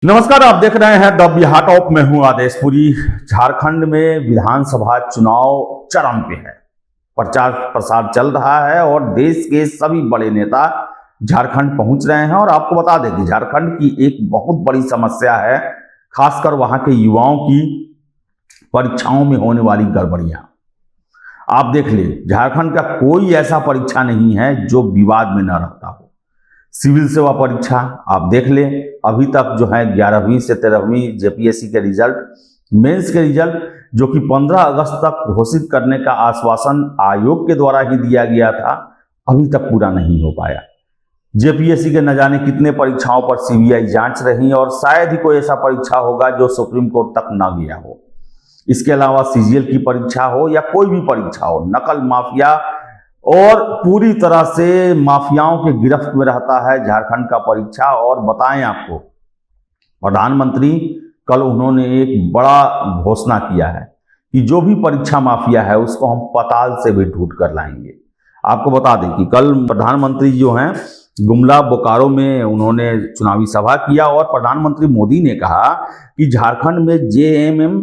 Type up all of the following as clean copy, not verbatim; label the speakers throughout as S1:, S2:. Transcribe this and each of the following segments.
S1: नमस्कार, आप देख रहे हैं द बिहार टॉप। में हूं आदेशपुरी। झारखंड में विधानसभा चुनाव चरम पे है। प्रचार प्रसार चल रहा है और देश के सभी बड़े नेता झारखंड पहुंच रहे हैं। और आपको बता दें कि झारखंड की एक बहुत बड़ी समस्या है, खासकर वहां के युवाओं की परीक्षाओं में होने वाली गड़बड़ियां। आप देख ले, झारखंड का कोई ऐसा परीक्षा नहीं है जो विवाद में न रहता हो। सिविल सेवा परीक्षा आप देख ले, अभी तक जो है 11वीं से 13वीं जेपीएससी के रिजल्ट, मेंस के रिजल्ट जो कि 15 अगस्त तक घोषित करने का आश्वासन आयोग के द्वारा ही दिया गया था, अभी तक पूरा नहीं हो पाया। जेपीएससी के न जाने कितने परीक्षाओं पर सीबीआई जांच रही और शायद ही कोई ऐसा परीक्षा होगा जो सुप्रीम कोर्ट तक न गया हो। इसके अलावा सीजीएल की परीक्षा हो या कोई भी परीक्षा हो, नकल माफिया और पूरी तरह से माफियाओं के गिरफ्त में रहता है झारखंड का परीक्षा। और बताएं आपको, प्रधानमंत्री कल उन्होंने एक बड़ा घोषणा किया है कि जो भी परीक्षा माफिया है उसको हम पाताल से भी ढूंढ कर लाएंगे। आपको बता दें कि कल प्रधानमंत्री जो हैं गुमला बोकारो में उन्होंने चुनावी सभा किया और प्रधानमंत्री मोदी ने कहा कि झारखंड में जेएमएम,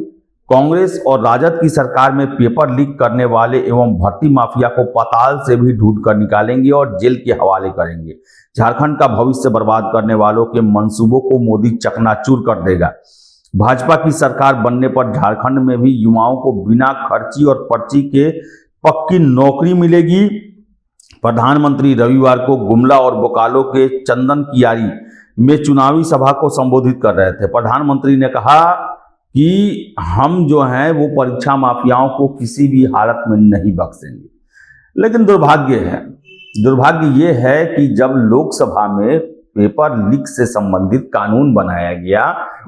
S1: कांग्रेस और राजद की सरकार में पेपर लीक करने वाले एवं भर्ती माफिया को पाताल से भी ढूंढ कर निकालेंगे और जेल के हवाले करेंगे। झारखंड का भविष्य बर्बाद करने वालों के मंसूबों को मोदी चकनाचूर कर देगा। भाजपा की सरकार बनने पर झारखंड में भी युवाओं को बिना खर्ची और पर्ची के पक्की नौकरी मिलेगी। प्रधानमंत्री रविवार को गुमला और बोकारो के चंदन कियारी में चुनावी सभा को संबोधित कर रहे थे। प्रधानमंत्री ने कहा कि हम जो हैं वो परीक्षा माफियाओं को किसी भी हालत में नहीं बख्शेंगे। लेकिन दुर्भाग्य ये है कि जब लोकसभा में पेपर लीक से संबंधित कानून बनाया गया,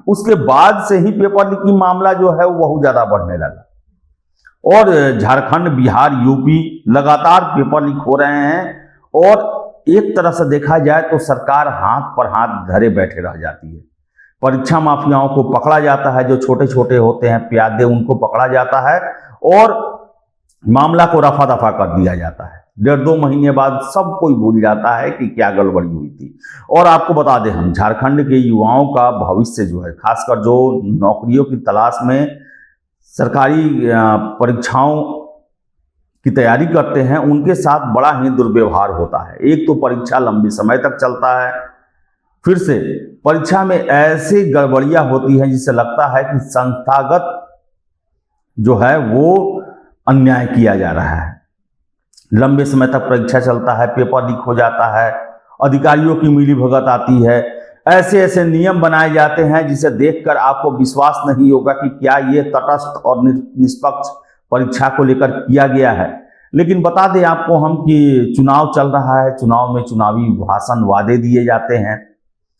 S1: उसके बाद से ही पेपर लीक की मामला जो है वो बहुत ज्यादा बढ़ने लगा और झारखंड, बिहार, यूपी लगातार पेपर लीक हो रहे हैं। और एक तरह से देखा जाए तो सरकार हाथ पर हाथ धरे बैठे रह जाती है। परीक्षा माफियाओं को पकड़ा जाता है, जो छोटे छोटे होते हैं प्यादे, उनको पकड़ा जाता है और मामला को रफा दफा कर दिया जाता है। 1.5-2 महीने बाद सब कोई भूल जाता है कि क्या गड़बड़ी हुई थी। और आपको बता दें, हम झारखंड के युवाओं का भविष्य जो है, खासकर जो नौकरियों की तलाश में सरकारी परीक्षाओं की तैयारी करते हैं, उनके साथ बड़ा ही दुर्व्यवहार होता है। एक तो परीक्षा लंबे समय तक चलता है, फिर से परीक्षा में ऐसी गड़बड़ियां होती हैं जिससे लगता है कि संस्थागत जो है वो अन्याय किया जा रहा है। लंबे समय तक परीक्षा चलता है, पेपर लीक हो जाता है, अधिकारियों की मिलीभगत आती है, ऐसे ऐसे नियम बनाए जाते हैं जिसे देखकर आपको विश्वास नहीं होगा कि क्या ये तटस्थ और निष्पक्ष परीक्षा को लेकर किया गया है। लेकिन बता दें आपको हम कि चुनाव चल रहा है, चुनाव में चुनावी भाषण, वादे दिए जाते हैं।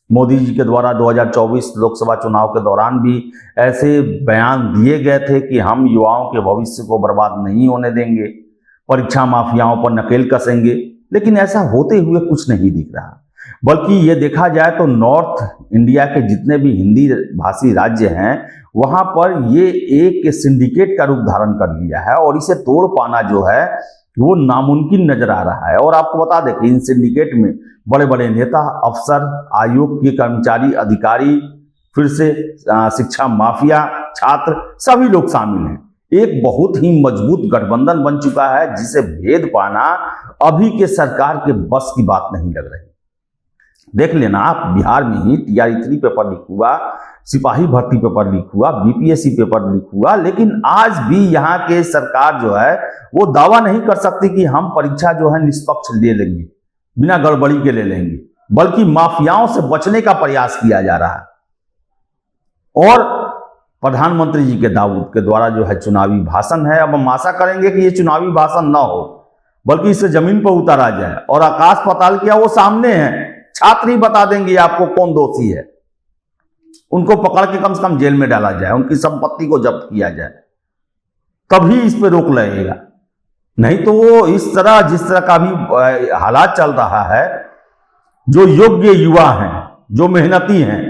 S1: मोदी जी के द्वारा 2024 लोकसभा चुनाव के दौरान भी ऐसे बयान दिए गए थे कि हम युवाओं के भविष्य को बर्बाद नहीं होने देंगे, परीक्षा माफियाओं पर नकेल कसेंगे। लेकिन ऐसा होते हुए कुछ नहीं दिख रहा। बल्कि ये देखा जाए तो नॉर्थ इंडिया के जितने भी हिंदी भाषी राज्य हैं, वहां पर ये एक सिंडिकेट का रूप धारण कर लिया है और इसे तोड़ पाना जो है वो नामुमकिन नजर आ रहा है। और आपको बता दें कि इन सिंडिकेट में बड़े बड़े नेता, अफसर, आयोग के कर्मचारी, अधिकारी, फिर से शिक्षा माफिया, छात्र, सभी लोग शामिल हैं। एक बहुत ही मजबूत गठबंधन बन चुका है जिसे भेद पाना अभी के सरकार के बस की बात नहीं लग रही। देख लेना आप, बिहार में ही TRE 3 पेपर लीक हुआ, सिपाही भर्ती पेपर लीक हुआ, बीपीएससी पेपर लीक हुआ, लेकिन आज भी यहाँ के सरकार जो है वो दावा नहीं कर सकती कि हम परीक्षा जो है निष्पक्ष ले लेंगे, बिना गड़बड़ी के ले लेंगे, बल्कि माफियाओं से बचने का प्रयास किया जा रहा है। और प्रधानमंत्री जी के दाऊद के द्वारा जो है चुनावी भाषण है। अब हम आशा करेंगे कि ये चुनावी भाषण ना हो, बल्कि इसे जमीन पर उतारा जाए और आकाश पाताल क्या वो सामने है। छात्र ही बता देंगे आपको कौन दोषी है, उनको पकड़ के कम से कम जेल में डाला जाए, उनकी संपत्ति को जब्त किया जाए, तभी इस पे रोक लगेगा। नहीं तो वो इस तरह, जिस तरह का भी हालात चल रहा है, जो योग्य युवा हैं, जो मेहनती हैं,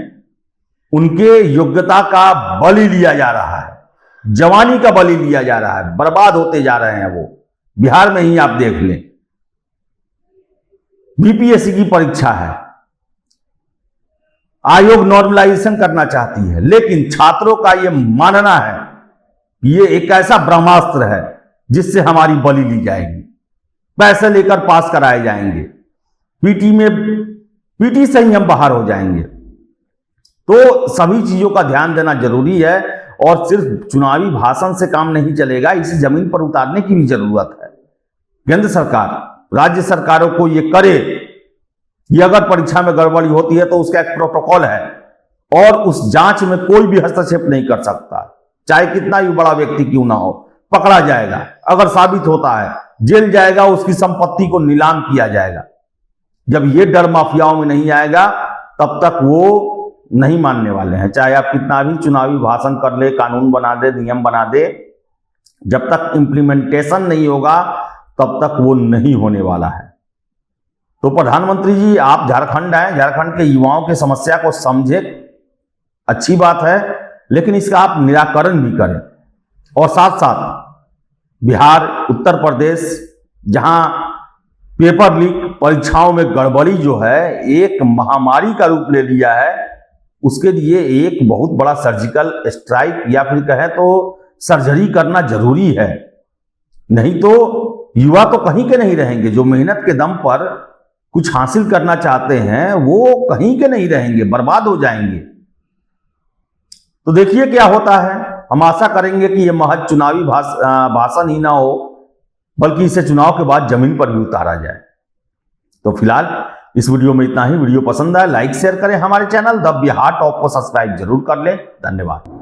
S1: उनके योग्यता का बलि लिया जा रहा है, जवानी का बलि लिया जा रहा है, बर्बाद होते जा रहे हैं वो। बिहार में ही आप देख लें, बीपीएससी की परीक्षा है, आयोग नॉर्मलाइजेशन करना चाहती है, लेकिन छात्रों का यह मानना है कि ये एक ऐसा ब्रह्मास्त्र है जिससे हमारी बलि ली जाएगी, पैसे लेकर पास कराए जाएंगे, पीटी से ही हम बाहर हो जाएंगे। तो सभी चीजों का ध्यान देना जरूरी है और सिर्फ चुनावी भाषण से काम नहीं चलेगा, इसे जमीन पर उतारने की भी जरूरत है। केंद्र सरकार, राज्य सरकारों को यह करे कि अगर परीक्षा में गड़बड़ी होती है तो उसका एक प्रोटोकॉल है और उस जांच में कोई भी हस्तक्षेप नहीं कर सकता, चाहे कितना भी बड़ा व्यक्ति क्यों ना हो। पकड़ा जाएगा, अगर साबित होता है जेल जाएगा, उसकी संपत्ति को नीलाम किया जाएगा। जब ये डर माफियाओं में नहीं आएगा तब तक वो नहीं मानने वाले हैं, चाहे आप कितना भी चुनावी भाषण कर ले, कानून बना दे, नियम बना दे, जब तक इंप्लीमेंटेशन नहीं होगा तब तक वो नहीं होने वाला है। तो प्रधानमंत्री जी, आप झारखंड आए, झारखंड के युवाओं की समस्या को समझे, अच्छी बात है, लेकिन इसका आप निराकरण भी करें। और साथ साथ बिहार, उत्तर प्रदेश, जहां पेपर लीक, परीक्षाओं में गड़बड़ी जो है एक महामारी का रूप ले लिया है, उसके लिए एक बहुत बड़ा सर्जिकल स्ट्राइक या फिर कहें तो सर्जरी करना जरूरी है। नहीं तो युवा तो कहीं के नहीं रहेंगे। जो मेहनत के दम पर कुछ हासिल करना चाहते हैं वो कहीं के नहीं रहेंगे, बर्बाद हो जाएंगे। तो देखिए क्या होता है। हम आशा करेंगे कि यह महज चुनावी भाषण ही ना हो, बल्कि इसे चुनाव के बाद जमीन पर भी उतारा जाए। तो फिलहाल इस वीडियो में इतना ही। वीडियो पसंद आए लाइक शेयर करें, हमारे चैनल द बिहार टॉप को सब्सक्राइब जरूर कर लें। धन्यवाद।